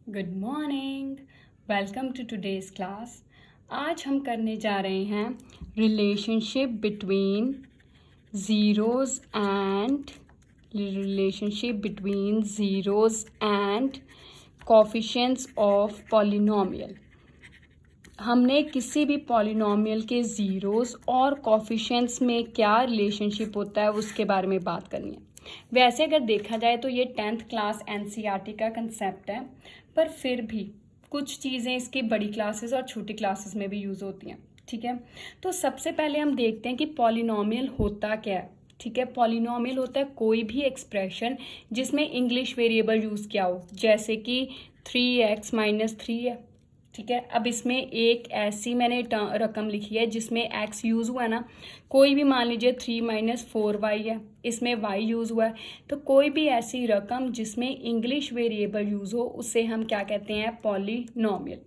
Good morning. Welcome to today's class. आज हम करने जा रहे हैं relationship between zeroes and coefficients of polynomial. हमने किसी भी पॉलिनोमियल के ज़ीरोज़ और कोफिशिएंट्स में क्या रिलेशनशिप होता है उसके बारे में बात करनी है। वैसे अगर देखा जाए तो ये 10th क्लास एनसीईआरटी का कंसेप्ट है, पर फिर भी कुछ चीज़ें इसकी बड़ी क्लासेस और छोटी क्लासेस में भी यूज़ होती हैं। ठीक है, तो सबसे पहले हम देखते हैं कि पॉलिनोमियल होता क्या है। ठीक है, पॉलिनोमियल होता है कोई भी एक्सप्रेशन जिसमें इंग्लिश वेरिएबल यूज़ किया हो, जैसे कि 3x-3 है। ठीक है, अब इसमें एक ऐसी मैंने रकम लिखी है जिसमें x यूज़ हुआ है ना, कोई भी मान लीजिए 3-4y है, इसमें y यूज़ हुआ है, तो कोई भी ऐसी रकम जिसमें इंग्लिश वेरिएबल यूज़ हो उसे हम क्या कहते हैं, पॉलिनोमियल।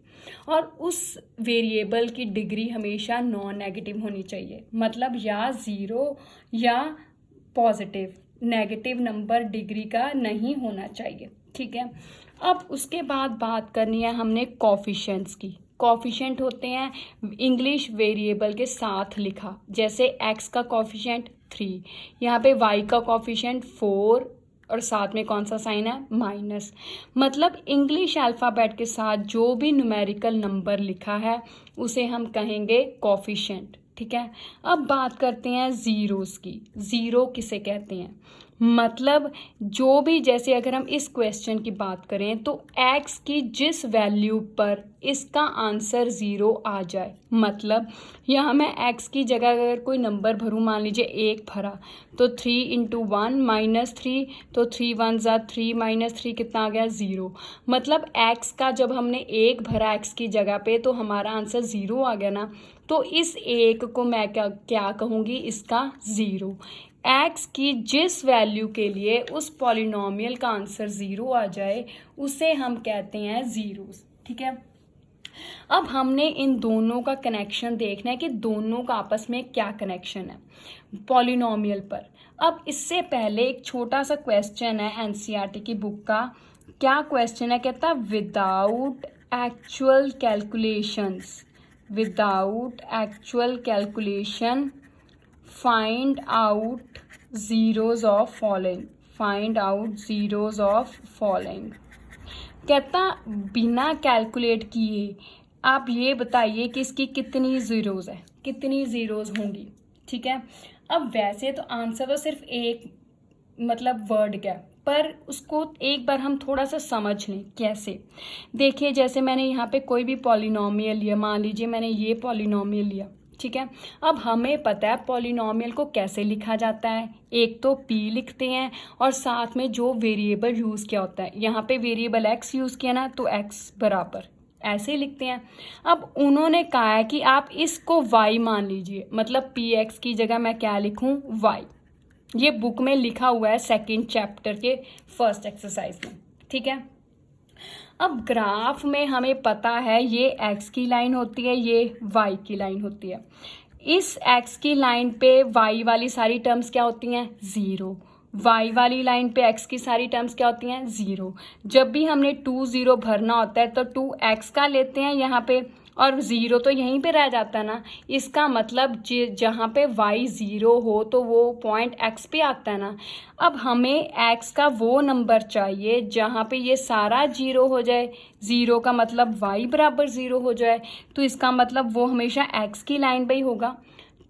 और उस वेरिएबल की डिग्री हमेशा नॉन नेगेटिव होनी चाहिए, मतलब या ज़ीरो या पॉजिटिव, नेगेटिव नंबर डिग्री का नहीं होना चाहिए। ठीक है, अब उसके बाद बात करनी है हमने कोफिशिएंट्स की। कोफिशिएंट होते हैं इंग्लिश वेरिएबल के साथ लिखा, जैसे x का कोफिशिएंट 3, यहाँ पे y का कोफिशिएंट 4 और साथ में कौन सा साइन है, माइनस। मतलब इंग्लिश अल्फ़ाबेट के साथ जो भी न्यूमेरिकल नंबर लिखा है उसे हम कहेंगे कोफिशिएंट। ठीक है, अब बात करते हैं ज़ीरोज़ की। ज़ीरो किसे कहते हैं, मतलब जो भी, जैसे अगर हम इस क्वेश्चन की बात करें तो x की जिस वैल्यू पर इसका आंसर ज़ीरो आ जाए, मतलब यहाँ मैं x की जगह अगर कोई नंबर भरूँ, मान लीजिए 1 भरा तो 3 × 1 -3, तो 3 1 3 -3 कितना आ गया, 0। मतलब x का जब हमने 1 भरा x की जगह पे तो हमारा आंसर 0 आ गया ना, तो इस 1 को मैं क्या कहूँगी, इसका ज़ीरो। x की जिस वैल्यू के लिए उस पॉलिनोमियल का आंसर 0 आ जाए उसे हम कहते हैं ज़ीरोज़। ठीक है, अब हमने इन दोनों का कनेक्शन देखना है कि दोनों का आपस में क्या कनेक्शन है पॉलिनोमियल पर। अब इससे पहले एक छोटा सा क्वेश्चन है एनसीईआरटी की बुक का। क्या क्वेश्चन है, कहता without actual calculation find out zeros of following. कहता बिना कैलकुलेट किए आप ये बताइए कि इसकी कितनी ज़ीरोज़ है, कितनी ज़ीरोज़ होंगी। ठीक है, अब वैसे तो आंसर तो सिर्फ एक मतलब वर्ड का, पर उसको एक बार हम थोड़ा सा समझ लें। कैसे, देखिए जैसे मैंने यहाँ पे कोई भी पॉलिनोमियल लिया, मान लीजिए मैंने ये पॉलिनोमियल लिया। ठीक है, अब हमें पता है पॉलिनोमियल को कैसे लिखा जाता है, एक तो p लिखते हैं और साथ में जो वेरिएबल यूज़ किया होता है, यहाँ पे वेरिएबल x यूज़ किया ना, तो x बराबर ऐसे ही लिखते हैं। अब उन्होंने कहा है कि आप इसको y मान लीजिए, मतलब px की जगह मैं क्या लिखूं, y। ये बुक में लिखा हुआ है 2nd चैप्टर के 1st एक्सरसाइज में। ठीक है, अब ग्राफ में हमें पता है ये x की लाइन होती है, ये y की लाइन होती है। इस x की लाइन पे y वाली सारी टर्म्स क्या होती हैं, 0। y वाली लाइन पे x की सारी टर्म्स क्या होती हैं, 0। जब भी हमने 2 0 भरना होता है तो 2x का लेते हैं यहाँ पे, और 0 तो यहीं पे रह जाता है ना। इसका मतलब जहाँ पे y 0 हो तो वो पॉइंट x पे आता है ना। अब हमें x का वो नंबर चाहिए जहाँ पे ये सारा 0 हो जाए, 0 का मतलब y बराबर 0 हो जाए, तो इसका मतलब वो हमेशा x की लाइन पे ही होगा।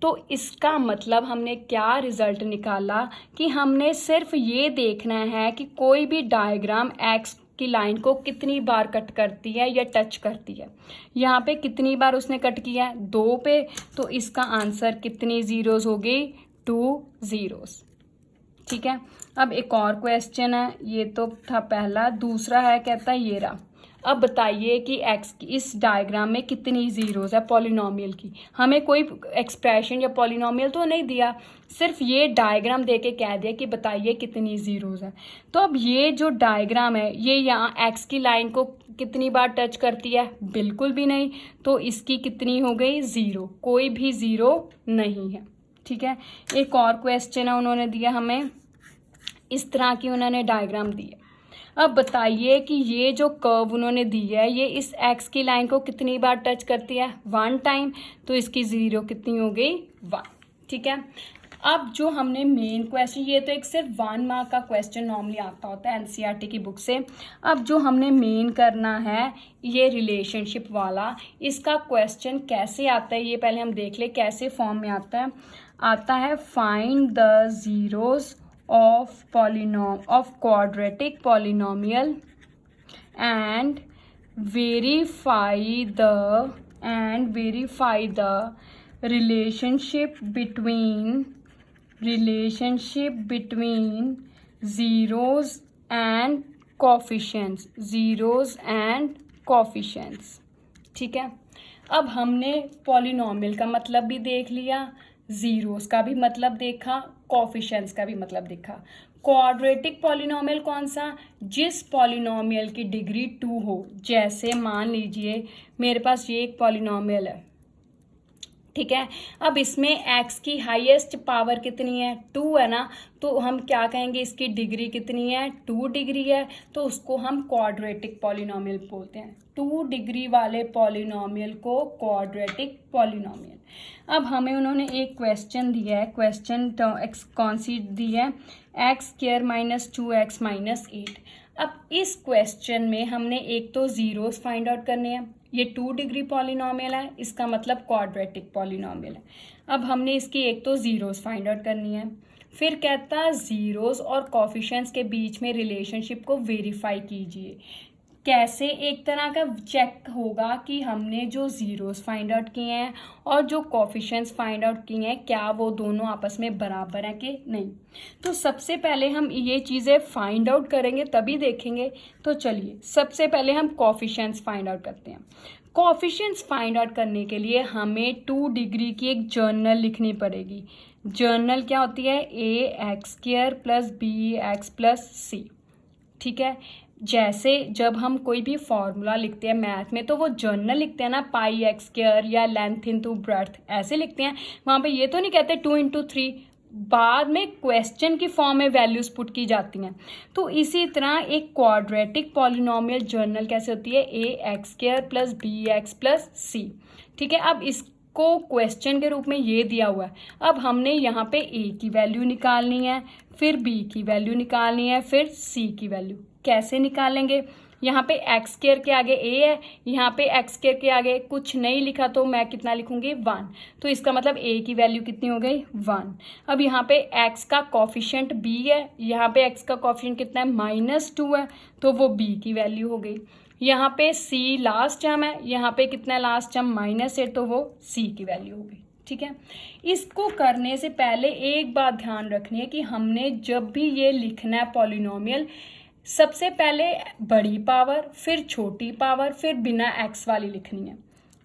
तो इसका मतलब हमने क्या रिजल्ट निकाला कि हमने सिर्फ ये देखना है कि कोई भी डायग्राम x की लाइन को कितनी बार कट करती है या टच करती है। यहाँ पे कितनी बार उसने कट किया है, 2 पे, तो इसका आंसर कितनी ज़ीरोज़ हो गई, 2 ज़ीरोज़। ठीक है, अब एक और क्वेश्चन है, ये तो था पहला। दूसरा है, कहता है ये रहा, अब बताइए कि x की इस डायग्राम में कितनी ज़ीरोज़ है पॉलिनोमियल की। हमें कोई एक्सप्रेशन या पॉलिनोमियल तो नहीं दिया, सिर्फ ये डायग्राम दे के कह दिया कि बताइए कितनी ज़ीरोज़ है। तो अब ये जो डायग्राम है ये यहाँ x की लाइन को कितनी बार टच करती है, बिल्कुल भी नहीं, तो इसकी कितनी हो गई, 0। कोई भी 0 नहीं है। ठीक है, एक और क्वेश्चन है, उन्होंने दिया हमें इस तरह की, उन्होंने डायग्राम दी है। अब बताइए कि ये जो कर्व उन्होंने दी है ये इस एक्स की लाइन को कितनी बार टच करती है, 1 टाइम, तो इसकी ज़ीरो कितनी हो गई, 1। ठीक है, अब जो हमने मेन क्वेश्चन, ये तो एक सिर्फ 1 मार्क का क्वेश्चन नॉर्मली आता होता है एनसीईआरटी की बुक से। अब जो हमने मेन करना है ये रिलेशनशिप वाला, इसका क्वेश्चन कैसे आता है ये पहले हम देख ले, कैसे फॉर्म में आता है find the zeros of quadratic polynomial and verify the relationship between zeros and coefficients। ठीक है, अब हमने पॉलिनॉमियल का मतलब भी देख लिया, ज़ीरोस का भी मतलब देखा, कोफिशिएंट्स का भी मतलब देखा। क्वाड्रेटिक पॉलिनॉमियल कौन सा, जिस पॉलिनॉमियल की डिग्री 2 हो। जैसे मान लीजिए मेरे पास ये एक पॉलिनॉमियल है, ठीक है, अब इसमें x की हाईएस्ट पावर कितनी है, 2 है ना, तो हम क्या कहेंगे, इसकी डिग्री कितनी है, 2 डिग्री है, तो उसको हम क्वाड्रेटिक पॉलिनॉमियल बोलते हैं। 2 डिग्री वाले पॉलिनॉमियल को क्वाड्रेटिक पॉलिनॉमियल। अब हमें उन्होंने एक क्वेश्चन दिया है, क्वेश्चन तो एक्स कौन सी दी है, x² - 2x - 8। अब इस क्वेश्चन में हमने एक तो ज़ीरोस फाइंड आउट करने हैं, ये 2 डिग्री पॉलिनॉमियल है, इसका मतलब क्वाड्रेटिक पॉलिनॉमियल है। अब हमने इसकी एक तो ज़ीरोस फाइंड आउट करनी है, फिर कहता है ज़ीरोस और कोफिशिएंट्स के बीच में रिलेशनशिप को वेरीफाई कीजिए। कैसे, एक तरह का चेक होगा कि हमने जो ज़ीरोस फाइंड आउट किए हैं और जो कोफिशिएंट्स फाइंड आउट किए हैं क्या वो दोनों आपस में बराबर हैं कि नहीं। तो सबसे पहले हम ये चीज़ें फाइंड आउट करेंगे तभी देखेंगे। तो चलिए सबसे पहले हम कोफिशिएंट्स फाइंड आउट करते हैं। कोफिशिएंट्स फाइंड आउट करने के लिए हमें 2 डिग्री की एक जर्नल लिखनी पड़ेगी। जर्नल क्या होती है, ax² + bx + c। ठीक है, जैसे जब हम कोई भी फॉर्मूला लिखते हैं मैथ में तो वो जर्नल लिखते हैं ना, πx² या लेंथ इंटू ब्रेड्थ ऐसे लिखते हैं, वहाँ पे ये तो नहीं कहते 2 × 3, बाद में क्वेश्चन की फॉर्म में वैल्यूज पुट की जाती हैं। तो इसी तरह एक क्वाड्रेटिक पॉलिनॉमियल जर्नल कैसे होती है, ax² + bx + c। ठीक है, अब इसको क्वेश्चन के रूप में ये दिया हुआ है। अब हमने यहाँ पे a की वैल्यू निकालनी है, फिर b की वैल्यू निकालनी है, फिर c की वैल्यू। कैसे निकालेंगे, यहाँ पे x² के आगे a है, यहाँ पे x² के आगे कुछ नहीं लिखा तो मैं कितना लिखूंगी, 1। तो इसका मतलब a की वैल्यू कितनी हो गई, 1। अब यहाँ पे x का कोफिशिएंट b है, यहाँ पे x का कोफिशिएंट कितना है, -2 है, तो वो b की वैल्यू हो गई। यहाँ पे c लास्ट टर्म है, यहाँ पे कितना है लास्ट टर्म, -8, तो वो c की वैल्यू हो गई। ठीक है, इसको करने से पहले एक बात ध्यान रखनी है कि हमने जब भी ये लिखना है पॉलिनॉमियल, सबसे पहले बड़ी पावर, फिर छोटी पावर, फिर बिना x वाली लिखनी है।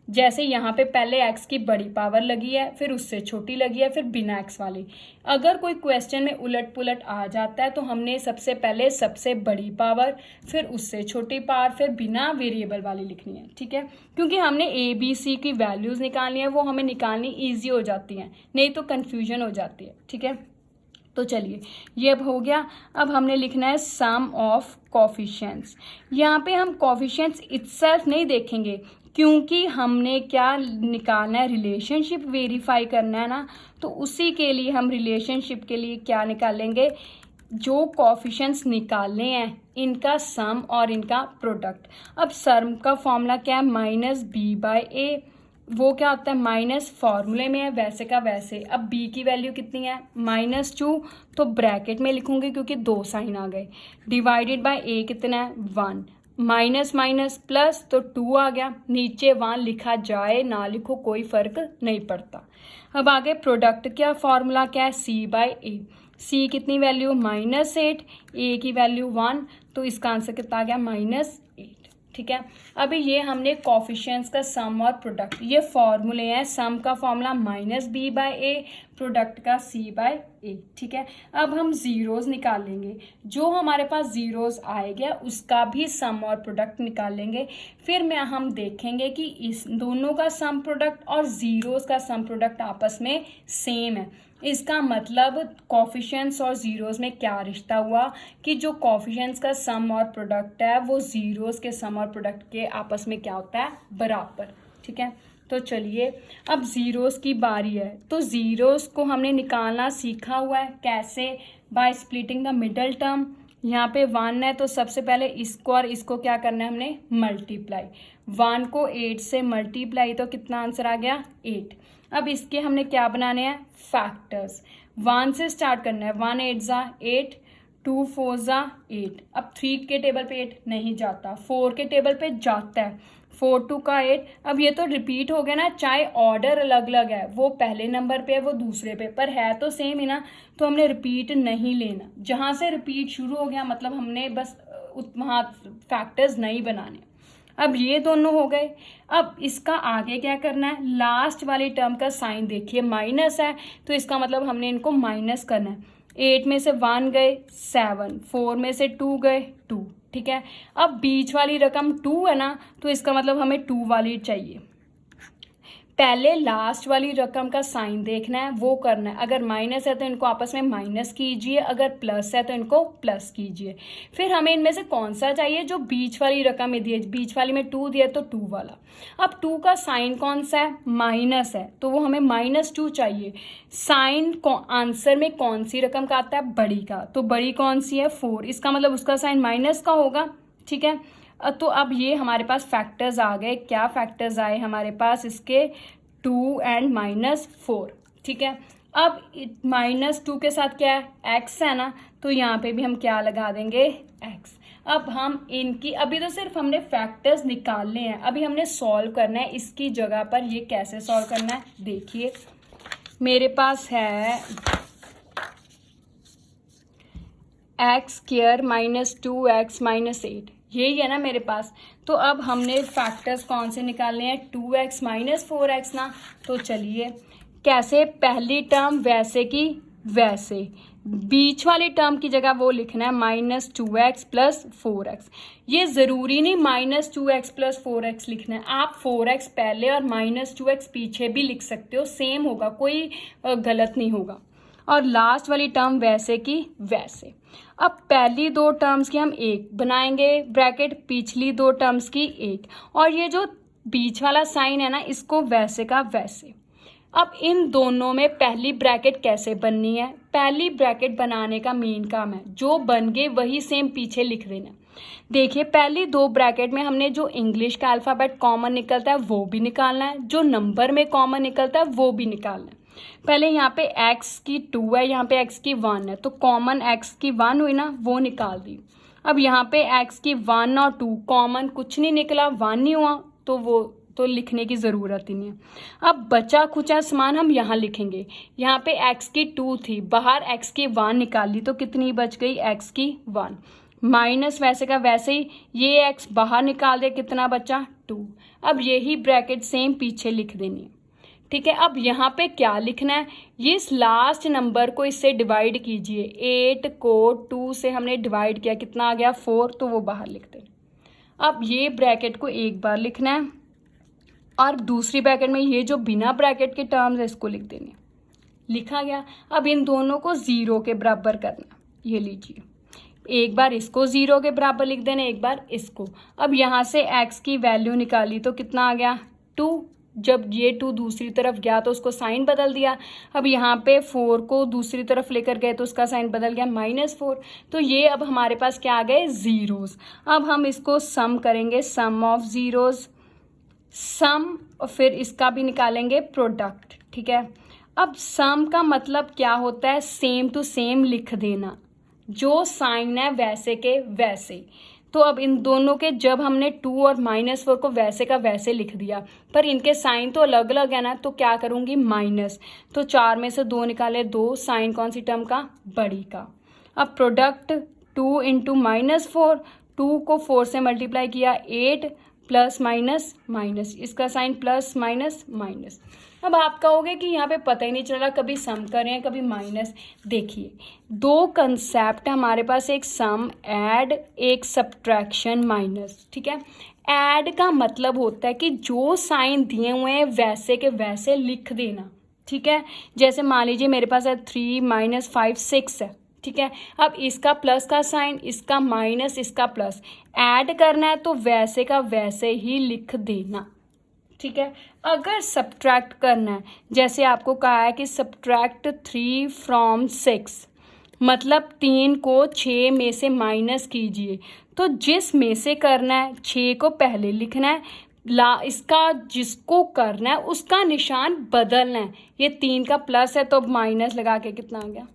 जैसे यहाँ पे पहले x की बड़ी पावर लगी है, फिर उससे छोटी लगी है, फिर बिना x वाली। अगर कोई क्वेश्चन में उलट पुलट आ जाता है तो हमने सबसे पहले सबसे बड़ी पावर, फिर उससे छोटी पावर, फिर बिना वेरिएबल वाली लिखनी है। ठीक है, क्योंकि हमने a b c की वैल्यूज़ निकालनी है, वो हमें निकालनी ईजी हो जाती हैं, नहीं तो कन्फ्यूजन हो जाती है। ठीक है, तो चलिए ये अब हो गया। अब हमने लिखना है सम ऑफ कोफिशिएंट्स। यहाँ पे हम कोफिशिएंट्स इटसेल्फ नहीं देखेंगे क्योंकि हमने क्या निकालना है, रिलेशनशिप वेरीफाई करना है ना, तो उसी के लिए हम रिलेशनशिप के लिए क्या निकालेंगे, जो कोफिशिएंट्स निकालने हैं इनका सम और इनका प्रोडक्ट। अब सम का फॉर्मूला क्या है, -b/a, वो क्या होता है, माइनस फॉर्मूले में है वैसे का वैसे। अब b की वैल्यू कितनी है, -2, तो ब्रैकेट में लिखूंगी क्योंकि 2 साइन आ गए, डिवाइडेड बाय a कितना है, 1, माइनस माइनस प्लस तो 2 आ गया, नीचे 1 लिखा जाए ना लिखो कोई फर्क नहीं पड़ता। अब आगे प्रोडक्ट क्या फॉर्मूला क्या है, c/a। c कितनी वैल्यू, -8, a की वैल्यू 1, तो इसका आंसर कितना आ गया, -8। ठीक है, अभी ये हमने कोफिशिएंट्स का सम और प्रोडक्ट, ये फॉर्मूले हैं। सम का फॉर्मूला -b/a, प्रोडक्ट का c/a। ठीक है, अब हम ज़ीरोज़ निकालेंगे, जो हमारे पास ज़ीरोज़ आएगा उसका भी सम और प्रोडक्ट निकालेंगे। फिर हम देखेंगे कि इस दोनों का सम प्रोडक्ट और ज़ीरोज़ का सम प्रोडक्ट आपस में सेम है। इसका मतलब कॉफिशिएंट्स और ज़ीरोज़ में क्या रिश्ता हुआ कि जो कॉफिशिएंट्स का सम और प्रोडक्ट है वो ज़ीरोज़ के सम और प्रोडक्ट के आपस में क्या होता है, बराबर। ठीक है, तो चलिए अब ज़ीरोज़ की बारी है। तो ज़ीरोज़ को हमने निकालना सीखा हुआ है, कैसे? By splitting the middle term. यहाँ पे 1 है तो सबसे पहले इसको और इसको क्या करना है हमने, मल्टीप्लाई। 1 को 8 से मल्टीप्लाई तो कितना आंसर आ गया, 8। अब इसके हमने क्या बनाने हैं, फैक्टर्स। 1 से स्टार्ट करना है, 1 8 ज़ा 8, 2 4 ज़ा 8। अब 3 के टेबल पे 8 नहीं जाता, 4 के टेबल पे जाता है, 4 2 का 8। अब ये तो रिपीट हो गया ना, चाहे ऑर्डर अलग अलग है, वो पहले नंबर पे है वो दूसरे पे, पर है तो सेम ही ना, तो हमने रिपीट नहीं लेना। जहाँ से रिपीट शुरू हो गया मतलब हमने बस वहाँ फैक्टर्स नहीं बनाने। अब ये दोनों हो गए। अब इसका आगे क्या करना है, लास्ट वाली टर्म का साइन देखिए, माइनस है तो इसका मतलब हमने इनको माइनस करना है। 8 में से 1 गए 7, 4 में से 2 गए 2। ठीक है, अब बीच वाली रकम 2 है ना, तो इसका मतलब हमें 2 वाली चाहिए। पहले लास्ट वाली रकम का साइन देखना है, वो करना है। अगर माइनस है तो इनको आपस में माइनस कीजिए, अगर प्लस है तो इनको प्लस कीजिए। फिर हमें इनमें से कौन सा चाहिए, जो बीच वाली रकम में दिए, बीच वाली में 2 दिया तो 2 वाला। अब 2 का साइन कौन सा है, माइनस है, तो वो हमें -2 चाहिए। साइन को आंसर में कौन सी रकम का आता है, बड़ी का, तो बड़ी कौन सी है, 4। इसका मतलब उसका साइन माइनस का होगा। ठीक है, तो अब ये हमारे पास फैक्टर्स आ गए। क्या फैक्टर्स आए हमारे पास इसके, 2 एंड -4। ठीक है, अब -2 के साथ क्या है, x है ना, तो यहाँ पे भी हम क्या लगा देंगे, x। अब हम इनकी, अभी तो सिर्फ हमने फैक्टर्स निकालने हैं, अभी हमने सॉल्व करना है इसकी जगह पर। ये कैसे सॉल्व करना है, देखिए मेरे पास है x² -2x -8, यही है ना मेरे पास। तो अब हमने फैक्टर्स कौन से निकालने हैं, 2x -4x ना। तो चलिए कैसे, पहली टर्म वैसे की वैसे, बीच वाली टर्म की जगह वो लिखना है -2x + 4x। ये ज़रूरी नहीं -2x + 4x लिखना है, आप 4x पहले और -2x पीछे भी लिख सकते हो, सेम होगा, कोई गलत नहीं होगा। और लास्ट वाली टर्म वैसे की वैसे। अब पहली 2 टर्म्स की हम 1 बनाएंगे ब्रैकेट, पिछली 2 टर्म्स की 1, और ये जो बीच वाला साइन है ना, इसको वैसे का वैसे। अब इन दोनों में पहली ब्रैकेट कैसे बननी है, पहली ब्रैकेट बनाने का मेन काम है, जो बन गए वही सेम पीछे लिख देना। देखिए पहली 2 ब्रैकेट में हमने जो इंग्लिश का अल्फ़ाबेट कॉमन निकलता है वो भी निकालना है, जो नंबर में कॉमन निकलता है वो भी निकालना है। पहले यहाँ पे x की 2 है, यहाँ पे x की 1 है, तो कॉमन x की 1 हुई ना, वो निकाल दी। अब यहाँ पे x की 1 और 2 कॉमन कुछ नहीं निकला, 1 नहीं हुआ, तो वो तो लिखने की ज़रूरत ही नहीं है। अब बचा खुचा सामान हम यहाँ लिखेंगे। यहाँ पे x की 2 थी, बाहर x की 1 निकाल ली, तो कितनी बच गई, x की 1 माइनस वैसे का वैसे ही, ये x बाहर निकाल दे, कितना बचा, 2। अब यही ब्रैकेट सेम पीछे लिख देनी है। ठीक है, अब यहाँ पे क्या लिखना है, ये इस लास्ट नंबर को इससे डिवाइड कीजिए। 8 को 2 से हमने डिवाइड किया, कितना आ गया, 4, तो वो बाहर लिखते हैं। अब ये ब्रैकेट को एक बार लिखना है, और दूसरी ब्रैकेट में ये जो बिना ब्रैकेट के टर्म्स है इसको लिख देंगे। लिखा गया। अब इन दोनों को 0 के बराबर करना, ये लीजिए, एक बार इसको 0 के बराबर लिख देना, एक बार इसको। अब यहाँ से x की वैल्यू निकाली तो कितना आ गया, 2। जब ये 2 दूसरी तरफ गया तो उसको साइन बदल दिया। अब यहाँ पे 4 को दूसरी तरफ लेकर गए तो उसका साइन बदल गया, -4। तो ये अब हमारे पास क्या आ गए, ज़ीरोज़। अब हम इसको सम करेंगे, सम ऑफ ज़ीरोज़, सम, और फिर इसका भी निकालेंगे प्रोडक्ट। ठीक है, अब सम का मतलब क्या होता है, सेम टू सेम लिख देना, जो साइन है वैसे के वैसे। तो अब इन दोनों के, जब हमने 2 और -4 को वैसे का वैसे लिख दिया, पर इनके साइन तो अलग अलग है ना, तो क्या करूँगी, माइनस। तो 4 में से 2 निकाले, 2, साइन कौन सी टर्म का, बड़ी का। अब प्रोडक्ट 2 × -4, 2 को 4 से मल्टीप्लाई किया, 8 प्लस माइनस माइनस, इसका साइन प्लस माइनस माइनस। अब आप कहोगे कि यहाँ पे पता ही नहीं चल रहा, कभी सम कर रहे हैं कभी माइनस। देखिए 2 कंसेप्ट हमारे पास, एक सम ऐड, एक सब्ट्रैक्शन माइनस। ठीक है, ऐड का मतलब होता है कि जो साइन दिए हुए हैं वैसे के वैसे लिख देना। ठीक है। जैसे मान लीजिए मेरे पास है 3 - 5 6 है, ठीक है। अब इसका प्लस का साइन, इसका माइनस, इसका प्लस, ऐड करना है तो वैसे का वैसे ही लिख देना, ठीक है। अगर सब्ट्रैक्ट करना है, जैसे आपको कहा है कि सब्ट्रैक्ट 3 फ्रॉम 6, मतलब 3 को 6 में से माइनस कीजिए, तो जिस में से करना है 6 को पहले लिखना है, इसका जिसको करना है उसका निशान बदलना है। ये 3 का प्लस है तो माइनस लगा के कितना आ गया,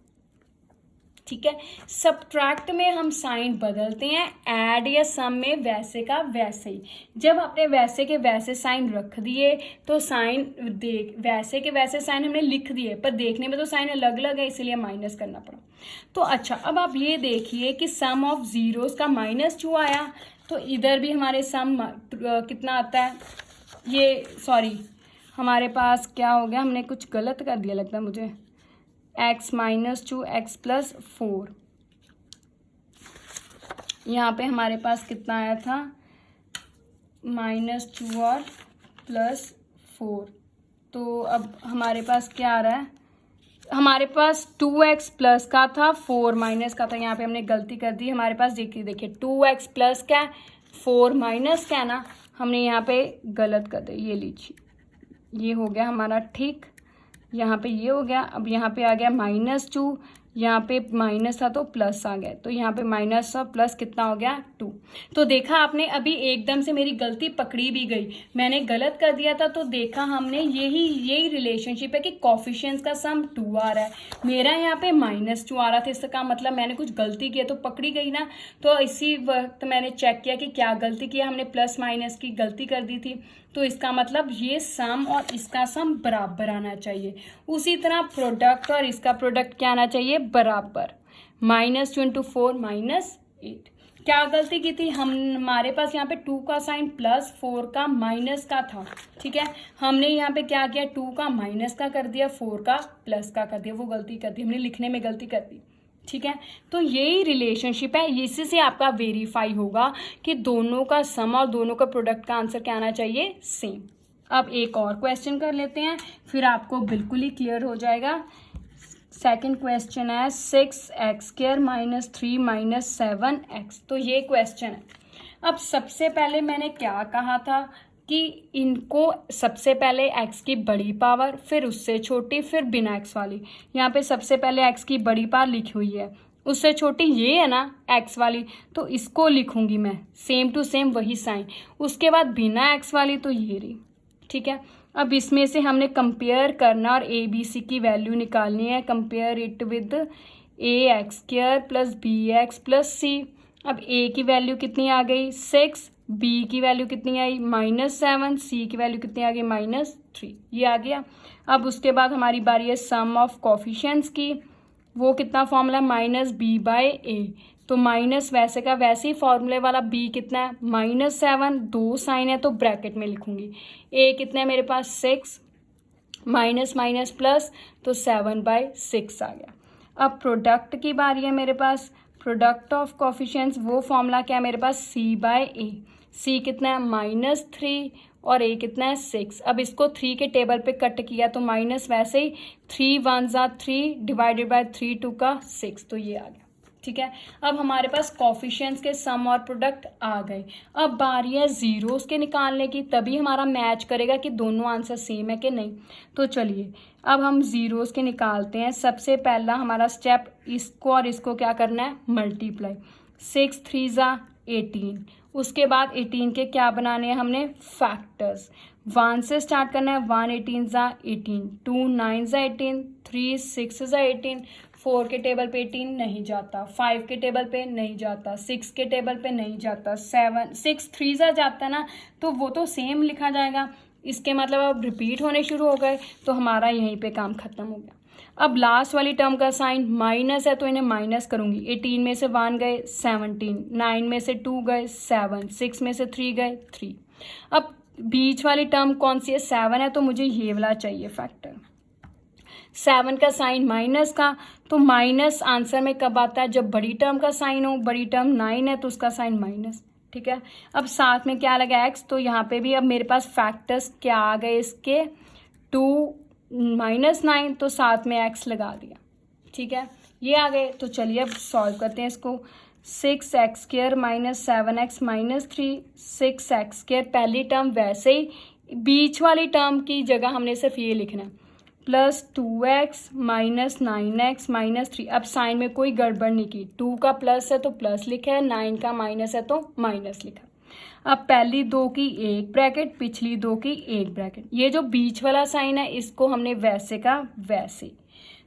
ठीक है। सब्ट्रैक्ट में हम साइन बदलते हैं, ऐड या सम में वैसे का वैसे ही। जब आपने वैसे के वैसे साइन रख दिए तो साइन वैसे के वैसे साइन हमने लिख दिए, पर देखने में तो साइन अलग अलग है, इसीलिए माइनस करना पड़ा। तो अच्छा, अब आप ये देखिए कि सम ऑफ जीरोस का -2 आया, तो इधर भी हमारे सम कितना आता है, ये सॉरी हमारे पास क्या हो गया, हमने कुछ गलत कर दिया लगता है मुझे, x - 2 x + 4, यहाँ पे हमारे पास कितना आया था, -2 और +4। तो अब हमारे पास क्या आ रहा है, हमारे पास 2x प्लस का था, 4 माइनस का था, यहाँ पे हमने गलती कर दी। हमारे पास देखिए 2x प्लस क्या है, 4 माइनस क्या है ना, हमने यहाँ पे गलत कर दिया। ये लीजिए, ये हो गया हमारा ठीक, यहाँ पे ये हो गया। अब यहाँ पे आ गया -2, यहाँ पे माइनस था तो प्लस आ गया, तो यहाँ पे माइनस और प्लस कितना हो गया 2। तो देखा आपने, अभी एकदम से मेरी गलती पकड़ी भी गई, मैंने गलत कर दिया था, तो देखा हमने यही रिलेशनशिप है कि कोफिशिएंट्स का सम 2 आ रहा है, मेरा यहाँ पे -2 आ रहा था, इसका मतलब मैंने कुछ गलती की है, तो पकड़ी गई ना। तो इसी वक्त मैंने चेक किया कि क्या गलती किया हमने, प्लस माइनस की गलती कर दी थी, तो इसका मतलब ये सम और इसका सम बराबर आना चाहिए। उसी तरह प्रोडक्ट और इसका प्रोडक्ट क्या आना चाहिए, बराबर। -2 × 4 -8। क्या गलती की थी, हमारे पास यहाँ पे 2 का साइन +4 का माइनस का था, ठीक है। हमने यहाँ पे क्या किया, 2 का माइनस का कर दिया, 4 का प्लस का कर दिया, वो गलती कर दी हमने, लिखने में गलती कर दी, ठीक है। तो यही रिलेशनशिप है, इसी से आपका वेरीफाई होगा कि दोनों का सम और दोनों का प्रोडक्ट का आंसर क्या आना चाहिए, सेम। अब एक और क्वेश्चन कर लेते हैं, फिर आपको बिल्कुल ही क्लियर हो जाएगा। सेकंड क्वेश्चन है 6x² - 3 - 7x। तो ये क्वेश्चन है। अब सबसे पहले मैंने क्या कहा था कि इनको सबसे पहले x की बड़ी पावर, फिर उससे छोटी, फिर बिना x वाली। यहाँ पे सबसे पहले x की बड़ी पावर लिखी हुई है, उससे छोटी ये है ना x वाली, तो इसको लिखूंगी मैं सेम टू सेम वही साइन। उसके बाद बिना x वाली तो ये रही, ठीक है। अब इसमें से हमने कंपेयर करना और ABC की वैल्यू निकालनी है। Compare it with ax² + bx + c। अब a की वैल्यू कितनी आ गई, 6, b की वैल्यू कितनी आई, -7, c की वैल्यू कितनी आ गई, -3। ये आ गया। अब उसके बाद हमारी बारी है सम ऑफ कोफिशिएंट्स की। वो कितना फॉर्मूला, -b/a। तो माइनस वैसे का वैसे ही फॉर्मूले वाला, b कितना है, -7, 2 साइन है तो ब्रैकेट में लिखूंगी। a कितना है मेरे पास, 6, माइनस माइनस प्लस, तो 7/6 आ गया। अब प्रोडक्ट की बारी है मेरे पास। प्रोडक्ट ऑफ कोफिशिएंट्स, वो फॉर्मूला क्या है मेरे पास, c/a। c कितना है, -3 और a कितना है, 6। अब इसको 3 के टेबल पे कट किया तो माइनस वैसे ही 3 1 3 डिवाइडेड बाय 3 2 का 6, तो ये आ गया, ठीक है। अब हमारे पास कोफिशिएंट्स के सम और प्रोडक्ट आ गए। अब बारी है जीरोस के निकालने की, तभी हमारा मैच करेगा कि दोनों आंसर सेम है कि नहीं। तो चलिए अब हम जीरोस के निकालते हैं। सबसे पहला हमारा स्टेप, इसको और इसको क्या करना है, मल्टीप्लाई। 6 3 18। उसके बाद 18 के क्या बनाने हैं हमने, फैक्टर्स। 1 से स्टार्ट करना है, 1 18 18, 2 9 18, 3 6 18, 4 के टेबल पे 18 नहीं जाता, 5 के टेबल पे नहीं जाता, 6 के टेबल पे नहीं जाता, 7 6 3 जाता है ना, तो वो तो सेम लिखा जाएगा। इसके मतलब अब रिपीट होने शुरू हो गए, तो हमारा यहीं पे काम खत्म हो गया। अब लास्ट वाली टर्म का साइन माइनस है तो इन्हें माइनस करूंगी। 18 में से 1 गए 17, 9 में से 2 गए 7, 6 में से 3 गए 3। अब बीच वाली टर्म कौन सी है, 7 है, तो मुझे ये वाला चाहिए फैक्टर। 7 का साइन माइनस का, तो माइनस आंसर में कब आता है, जब बड़ी टर्म का साइन हो। बड़ी टर्म 9 है तो उसका साइन माइनस, ठीक है। अब साथ में क्या लगा x, तो यहाँ पे भी अब मेरे पास फैक्टर्स क्या आ गए इसके, 2 -9 तो साथ में x लगा दिया, ठीक है, ये आ गए। तो चलिए अब सॉल्व करते हैं इसको। 6x² - 7x - 3, 6x², पहली टर्म वैसे ही, बीच वाली टर्म की जगह हमने सिर्फ ये लिखना है, प्लस 2x - 9x - 3। अब साइन में कोई गड़बड़ नहीं की, 2 का प्लस है तो प्लस लिखा है, 9 का माइनस है तो माइनस लिखा। अब पहली दो की एक ब्रैकेट, पिछली दो की एक ब्रैकेट, ये जो बीच वाला साइन है इसको हमने वैसे का वैसे।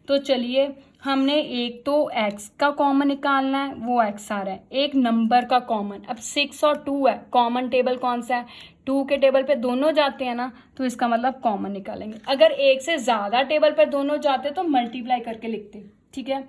तो चलिए हमने एक तो x का कॉमन निकालना है, वो x आ रहा है, एक नंबर का कॉमन। अब 6 और 2 है, कॉमन टेबल कौन सा है, 2 के टेबल पे दोनों जाते हैं ना, तो इसका मतलब कॉमन निकालेंगे। अगर एक से ज़्यादा टेबल पर दोनों जाते तो मल्टीप्लाई करके लिखते, ठीक है।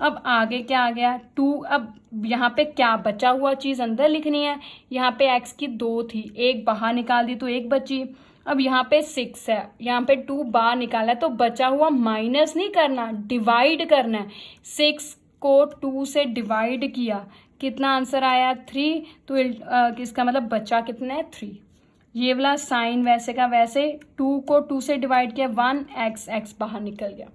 अब आगे क्या आ गया, 2। अब यहाँ पे क्या बचा हुआ चीज़ अंदर लिखनी है, यहाँ पे x की 2 थी, एक बाहर निकाल दी तो एक बची। अब यहाँ पे 6 है, यहाँ पे 2 बाहर निकाला है, तो बचा हुआ माइनस नहीं करना, डिवाइड करना है। 6 को 2 से डिवाइड किया, कितना आंसर आया 3, तो इसका मतलब बचा कितना है 3। ये वाला साइन वैसे का वैसे, 2 को 2 से डिवाइड किया 1, x बाहर निकल गया।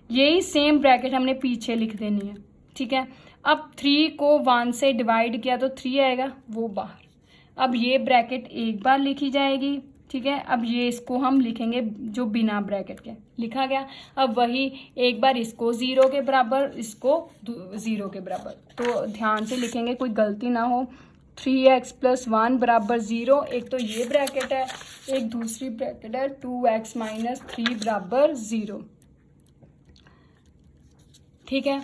यही सेम ब्रैकेट हमने पीछे लिख देनी है, ठीक है। अब 3 को 1 से डिवाइड किया तो 3 आएगा, वो बाहर। अब ये ब्रैकेट एक बार लिखी जाएगी, ठीक है। अब ये इसको हम लिखेंगे जो बिना ब्रैकेट के, लिखा गया। अब वही एक बार इसको 0 के बराबर, इसको 0 के बराबर, तो ध्यान से लिखेंगे कोई गलती ना हो। 3x + 1 = 0, एक तो ये ब्रैकेट है, एक दूसरी ब्रैकेट है 2x - 3 = 0, ठीक है।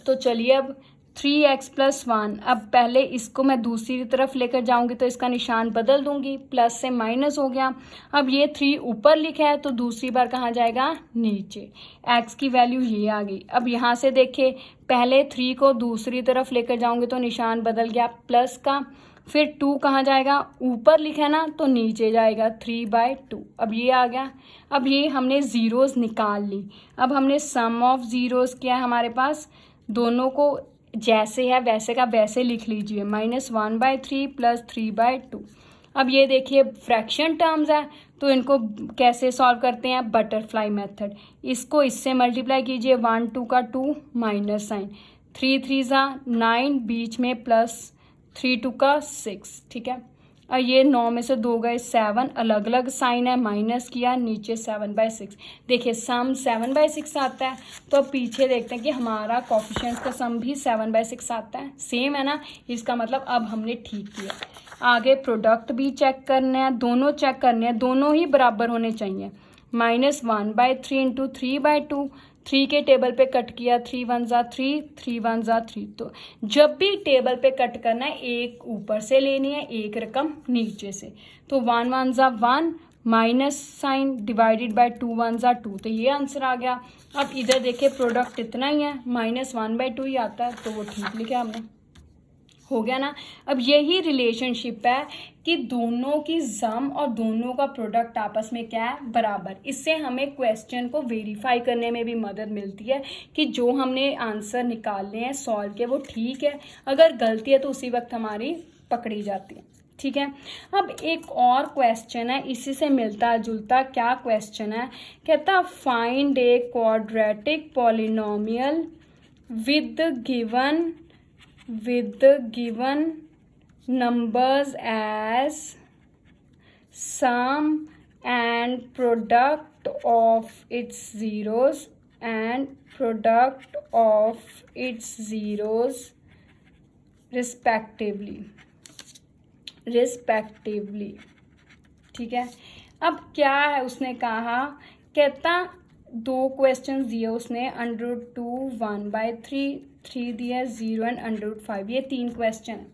तो चलिए अब 3x + 1, अब पहले इसको मैं दूसरी तरफ लेकर जाऊंगी तो इसका निशान बदल दूंगी, प्लस से माइनस हो गया। अब ये 3 ऊपर लिखा है तो दूसरी बार कहाँ जाएगा, नीचे। x की वैल्यू ये आ गई। अब यहाँ से देखिए, पहले 3 को दूसरी तरफ लेकर जाऊंगी तो निशान बदल गया प्लस का, फिर 2 कहाँ जाएगा, ऊपर लिखा है ना तो नीचे जाएगा 3/2। अब ये आ गया। अब ये हमने ज़ीरोज़ निकाल ली। अब हमने सम ऑफ ज़ीरोज़ किया है हमारे पास, दोनों को जैसे है वैसे का वैसे लिख लीजिए, -1/3 + 3/2। अब ये देखिए फ्रैक्शन टर्म्स है, तो इनको कैसे सॉल्व करते हैं, बटरफ्लाई मेथड। इसको इससे मल्टीप्लाई कीजिए, 1 2 का 2 माइनस साइन, 3 3 = 9, बीच में प्लस, 3 2 का 6, ठीक है। और ये 9 में से 2 गए 7, अलग अलग साइन है, माइनस किया, नीचे 7/6। देखिए सम 7/6 आता है, तो अब पीछे देखते हैं कि हमारा कोफिशिएंट्स का सम भी 7/6 आता है, सेम है ना, इसका मतलब अब हमने ठीक किया। आगे प्रोडक्ट भी चेक करने हैं, दोनों चेक करने हैं, दोनों ही बराबर होने चाहिए। -1/3 × 3/2, 3 के टेबल पे कट किया, 3 1 = 3, 3 1 = 3। तो जब भी टेबल पे कट करना है, एक ऊपर से लेनी है, एक रकम नीचे से। तो 1 1 = 1, माइनस साइन, डिवाइडेड बाय 2 1 = 2, तो ये आंसर आ गया। अब इधर देखिए प्रोडक्ट इतना ही है, -1/2 ही आता है, तो वो ठीक लिखा हमने, हो गया ना। अब यही रिलेशनशिप है कि दोनों की सम और दोनों का प्रोडक्ट आपस में क्या है, बराबर। इससे हमें क्वेश्चन को वेरीफाई करने में भी मदद मिलती है कि जो हमने आंसर निकालने हैं सॉल्व के, वो ठीक है। अगर गलती है तो उसी वक्त हमारी पकड़ी जाती है, ठीक है। अब एक और क्वेश्चन है, इसी से मिलता जुलता। क्या क्वेश्चन है, कहता find a quadratic polynomial with given numbers as sum and product of its zeros and product of its zeros respectively, ठीक है। अब क्या है उसने कहा, कहता 2 क्वेश्चन दिए उसने, √2 1/3, 3 दिया 0 एंड √5, ये 3 क्वेश्चन है।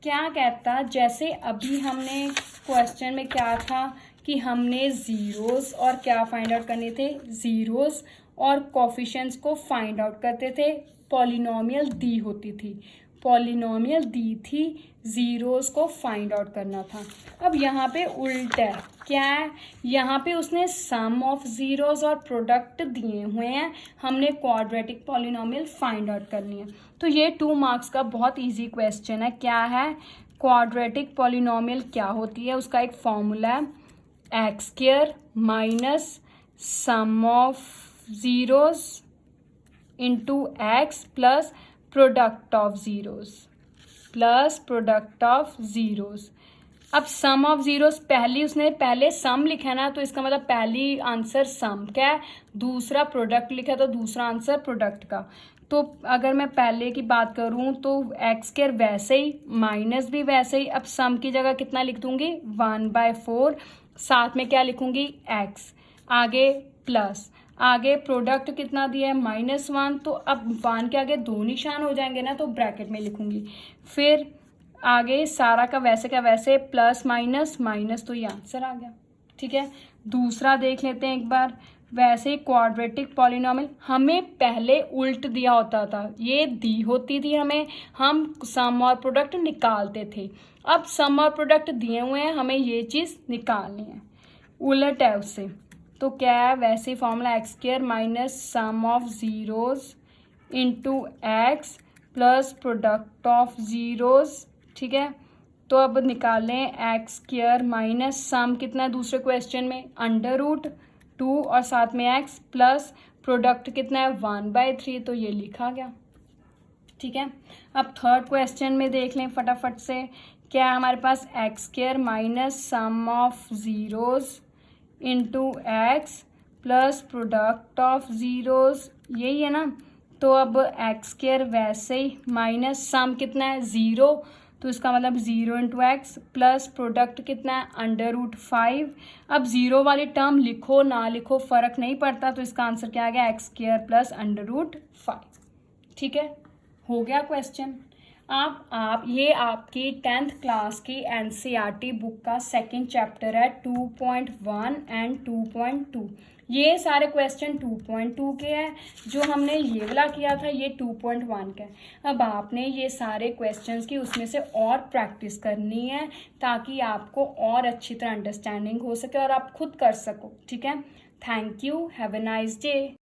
क्या कहता, जैसे अभी हमने क्वेश्चन में क्या था कि हमने ज़ीरोज़ और क्या फाइंड आउट करने थे, ज़ीरोज़ और कोफिशिएंट्स को फाइंड आउट करते थे, पॉलिनोमियल दी होती थी, पॉलिनोमियल दी थी, ज़ीरोज़ को फाइंड आउट करना था। अब यहाँ पे उल्टा है, क्या है, यहाँ पे उसने सम ऑफ ज़ीरोज़ और प्रोडक्ट दिए हुए हैं, हमने क्वाड्रेटिक पॉलिनोमियल फाइंड आउट करनी है। तो ये 2 मार्क्स का बहुत इजी क्वेश्चन है। क्या है, क्वाड्रेटिक पॉलिनोमियल क्या होती है, उसका एक फॉर्मूला है x² - sum of zeros into x plus product of zeroes plus product of zeroes. अब सम ऑफ ज़ीरोज़ उसने पहले सम लिखा है ना, तो इसका मतलब पहली आंसर सम क्या है, दूसरा प्रोडक्ट लिखा तो दूसरा आंसर प्रोडक्ट का। तो अगर मैं पहले की बात करूं तो एक्स स्क्वायर वैसे ही, माइनस भी वैसे ही। अब सम की जगह कितना लिख दूंगी, 1/4, साथ में क्या लिखूंगी, एक्स, आगे प्लस, आगे प्रोडक्ट कितना दिया है, -1, तो अब 1 के आगे 2 निशान हो जाएंगे ना, तो ब्रैकेट में लिखूंगी। फिर आगे सारा का वैसे प्लस माइनस माइनस, तो ये आंसर आ गया। ठीक है, दूसरा देख लेते हैं एक बार। वैसे क्वाड्रेटिक पॉलिनॉमियल हमें पहले उल्ट दिया होता था, ये दी होती थी हमें, हम सम और प्रोडक्ट निकालते थे। अब सम और प्रोडक्ट दिए हुए हैं, हमें ये चीज़ निकालनी है, उलट है उससे। तो क्या है, वैसे formula x square minus sum of zeros into x plus product of zeros. ठीक है, तो अब निकालें एक्स स्क्वायर माइनस सम कितना है दूसरे क्वेश्चन में, √2 और साथ में एक्स प्लस प्रोडक्ट कितना है 1/3, तो ये लिखा गया। ठीक है, अब थर्ड क्वेश्चन में देख लें फटाफट से। क्या है हमारे पास, x square minus sum of zeros into x plus product of zeros, यही है ना। तो अब एक्स स्क्वायर वैसे ही माइनस सम कितना है 0, तो इसका मतलब 0 इंटू एक्स प्लस प्रोडक्ट कितना है √5। अब 0 वाली टर्म लिखो ना लिखो फ़र्क नहीं पड़ता, तो इसका आंसर क्या आ गया, एक्स स्क्वायर प्लस √5। ठीक है, हो गया क्वेश्चन। आप ये आपकी 10th क्लास की NCERT बुक का सेकंड चैप्टर है 2.1 एंड 2.2। ये सारे क्वेश्चन 2.2 के हैं, जो हमने ये वाला किया था ये 2.1 का है। अब आपने ये सारे क्वेश्चंस की उसमें से और प्रैक्टिस करनी है, ताकि आपको और अच्छी तरह अंडरस्टैंडिंग हो सके और आप खुद कर सको। ठीक है, thank you, have a nice day.